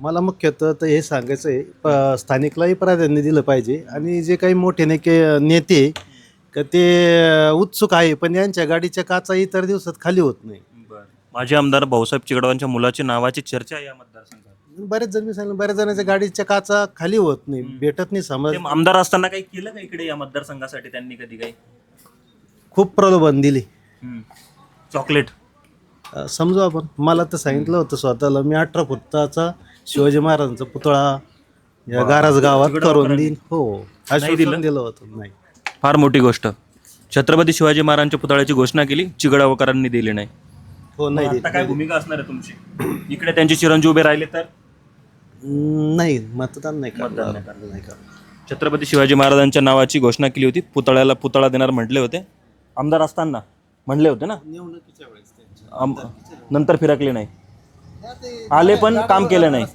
मला मुख्यतः तर हे सांगायचं आहे, स्थानिकलाही प्राधान्य दिलं पाहिजे आणि जे काही मोठे नेते आहे, का ते उत्सुक आहे, पण यांच्या गाडीच्या काचा इतर दिवसात खाली होत नाही. माजी आमदार भाऊसाहेब चिकडवांच्या मुलाची नावाची चर्चा आहे या मतदारसंघात. बरेच जण मी सांगितलं, बऱ्याच जणांच्या गाडीच्या काचा खाली होत नाही, भेटत नाही समज. ते आमदार असताना काही केलं का इकडे या मतदारसंघासाठी त्यांनी कधी काही? खूप प्रलोभन दिली. चॉकलेट समजू आपण, मला तर सांगितलं होतं स्वतःला, मी 18 फुटाचा शिवाजी महाराजांचा पुतळा या गाराज गावात करून देईन. हो, आश्वासन दिलं होतं. नाही, फार मोठी गोष्ट. छत्रपती शिवाजी महाराजांच्या पुतळ्याची घोषणा केली, चिगडावकरांनी दिली नाही. हो, नाही आता काय भूमिका असणार आहे तुमची? इकडे त्यांचे चिरंजीव उभे राहिले तर नाही, मतदान नाही करणार. नाही करणार. छत्रपती शिवाजी महाराजांच्या नावाची घोषणा केली होती, पुतळ्याला पुतळा देणार म्हटले होते, आमदार असताना म्हणले होते ना. निवडणुकीच्या वेळेस नंतर फिरकले नाही, आले पण काम केलं नाही.